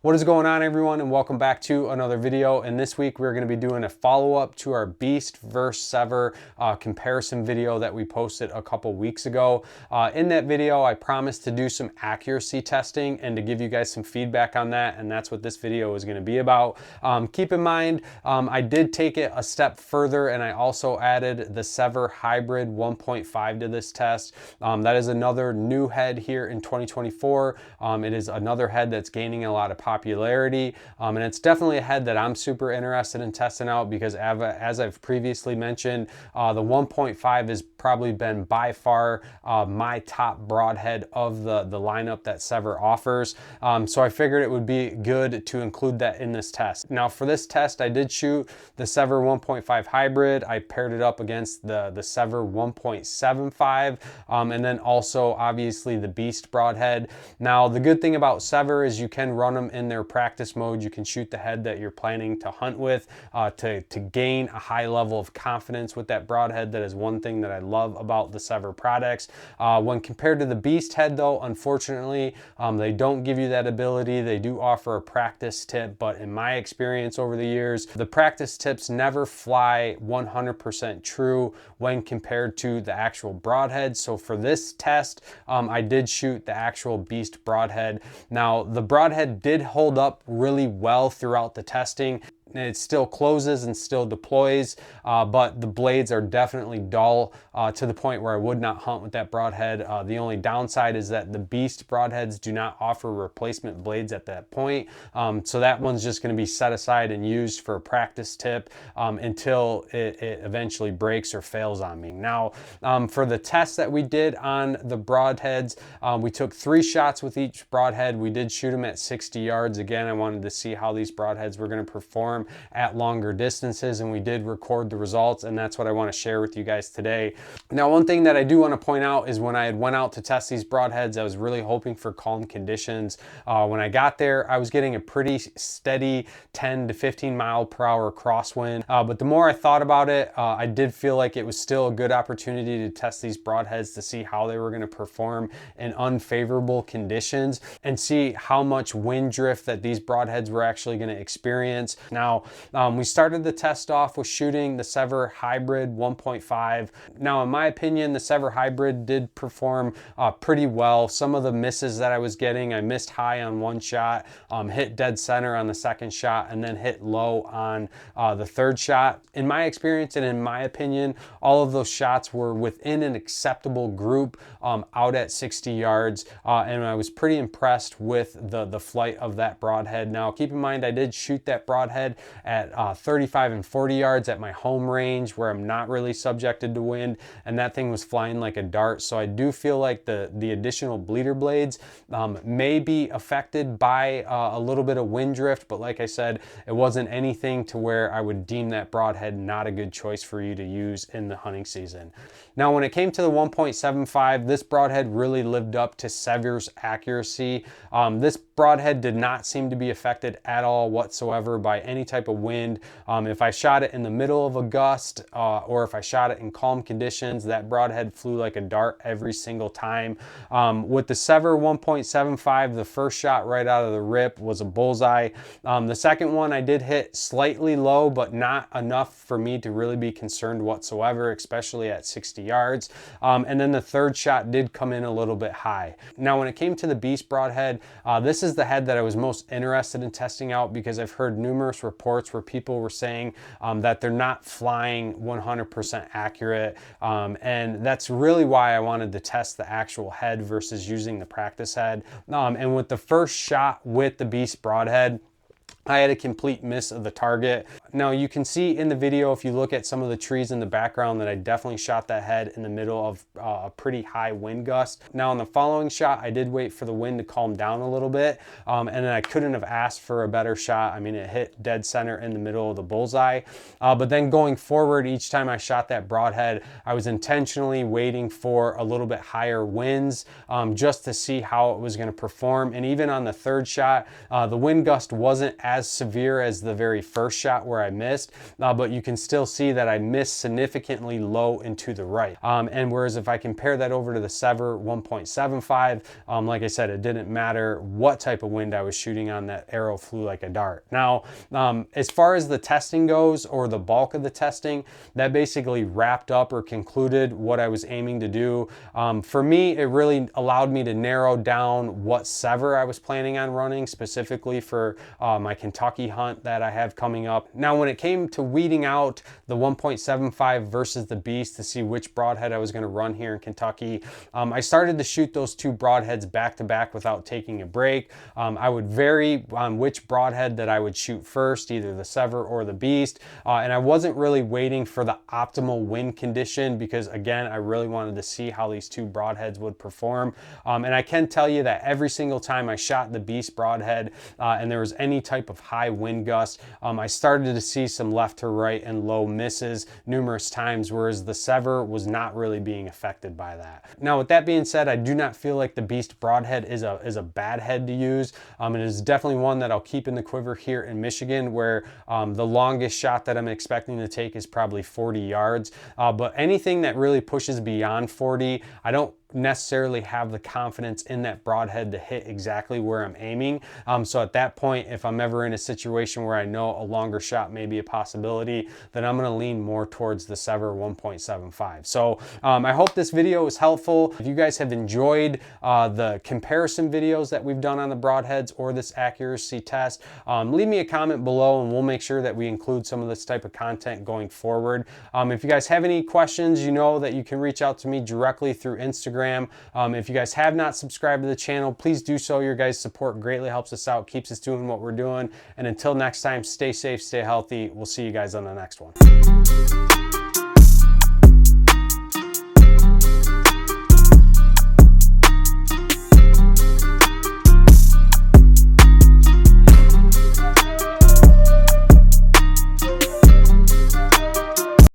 What is going on, everyone, and welcome back to another video. And this week we're going to be doing a follow-up to our Beast versus Sevr comparison video that we posted a couple weeks ago. In that video I promised to do some accuracy testing and to give you guys some feedback on that, and that's what this video is going to be about. Keep in mind, I did take it a step further and I also added the Sevr Hybrid 1.5 to this test. That is another new head here in 2024. It is another head that's gaining a lot of popularity, and it's definitely a head that I'm super interested in testing out because as I've previously mentioned, the 1.5 has probably been by far my top broadhead of the lineup that Sevr offers. So I figured it would be good to include that in this test. Now for this test I did shoot the Sevr 1.5 Hybrid. I paired it up against the Sevr 1.75 and then also obviously the Beast Broadhead. Now the good thing about Sevr is you can run them in their practice mode. You can shoot the head that you're planning to hunt with to gain a high level of confidence with that broadhead. That is one thing that I love about the Sevr products. When compared to the Beast head though, unfortunately, they don't give you that ability. They do offer a practice tip, but in my experience over the years, the practice tips never fly 100% true when compared to the actual broadhead. So for this test, I did shoot the actual Beast Broadhead. Now the broadhead did hold up really well throughout the testing. It still closes and still deploys, but the blades are definitely dull to the point where I would not hunt with that broadhead. The only downside is that the Beast broadheads do not offer replacement blades at that point, so that one's just going to be set aside and used for a practice tip until it eventually breaks or fails on me. Now for the test that we did on the broadheads, we took 3 shots with each broadhead. We did shoot them at 60 yards. Again, I wanted to see how these broadheads were going to perform at longer distances, and we did record the results, and that's what I want to share with you guys today. Now one thing that I do want to point out is when I had went out to test these broadheads, I was really hoping for calm conditions. When I got there, I was getting a pretty steady 10 to 15 mile per hour crosswind, but the more I thought about it, I did feel like it was still a good opportunity to test these broadheads to see how they were going to perform in unfavorable conditions and see how much wind drift that these broadheads were actually going to experience. Now, we started the test off with shooting the Sevr Hybrid 1.5. Now, in my opinion, the Sevr Hybrid did perform pretty well. Some of the misses that I was getting, I missed high on one shot, hit dead center on the second shot, and then hit low on the third shot. In my experience and in my opinion, all of those shots were within an acceptable group out at 60 yards, and I was pretty impressed with the flight of that broadhead. Now, keep in mind, I did shoot that broadhead at 35 and 40 yards at my home range where I'm not really subjected to wind, and that thing was flying like a dart. So I do feel like the additional bleeder blades may be affected by a little bit of wind drift, but like I said, it wasn't anything to where I would deem that broadhead not a good choice for you to use in the hunting season. Now when it came to the 1.75, this broadhead really lived up to Sevr's accuracy. This broadhead did not seem to be affected at all whatsoever by any type of wind. If I shot it in the middle of a gust or if I shot it in calm conditions, that broadhead flew like a dart every single time. With the Sevr 1.75, the first shot right out of the rip was a bullseye. The second one I did hit slightly low, but not enough for me to really be concerned whatsoever, especially at 60 yards. And then the third shot did come in a little bit high. Now when it came to the Beast Broadhead, this is the head that I was most interested in testing out because I've heard numerous reports where people were saying that they're not flying 100% accurate, and that's really why I wanted to test the actual head versus using the practice head. And with the first shot with the Beast Broadhead, I had a complete miss of the target. Now you can see in the video, if you look at some of the trees in the background, that I definitely shot that head in the middle of a pretty high wind gust. Now in the following shot, I did wait for the wind to calm down a little bit, and then I couldn't have asked for a better shot. I mean, it hit dead center in the middle of the bullseye. But then going forward, each time I shot that broadhead, I was intentionally waiting for a little bit higher winds just to see how it was going to perform. And even on the third shot, the wind gust wasn't as as severe as the very first shot where I missed, but you can still see that I missed significantly low and to the right. And whereas if I compare that over to the SEVR 1.75, like I said, it didn't matter what type of wind I was shooting on, that arrow flew like a dart. Now, as far as the testing goes, or the bulk of the testing, that basically wrapped up or concluded what I was aiming to do. For me, it really allowed me to narrow down what SEVR I was planning on running, specifically for my Kentucky hunt that I have coming up. Now, when it came to weeding out the 1.75 versus the Beast to see which broadhead I was going to run here in Kentucky, I started to shoot those two broadheads back to back without taking a break. I would vary on which broadhead that I would shoot first, either the SEVR or the Beast, and I wasn't really waiting for the optimal wind condition because, again, I really wanted to see how these two broadheads would perform. And I can tell you that every single time I shot the Beast Broadhead and there was any type of high wind gust, I started to see some left to right and low misses numerous times, whereas the SEVR was not really being affected by that. Now, with that being said, I do not feel like the Beast Broadhead is a bad head to use. It is definitely one that I'll keep in the quiver here in Michigan, where the longest shot that I'm expecting to take is probably 40 yards. But anything that really pushes beyond 40, I don't necessarily have the confidence in that broadhead to hit exactly where I'm aiming. So at that point, if I'm ever in a situation where I know a longer shot may be a possibility, then I'm going to lean more towards the SEVR 1.75. So I hope this video was helpful. If you guys have enjoyed the comparison videos that we've done on the broadheads or this accuracy test, leave me a comment below and we'll make sure that we include some of this type of content going forward. If you guys have any questions, you know that you can reach out to me directly through Instagram. If you guys have not subscribed to the channel, please do so. Your guys' support greatly helps us out, keeps us doing what we're doing. And until next time, stay safe, stay healthy. We'll see you guys on the next one.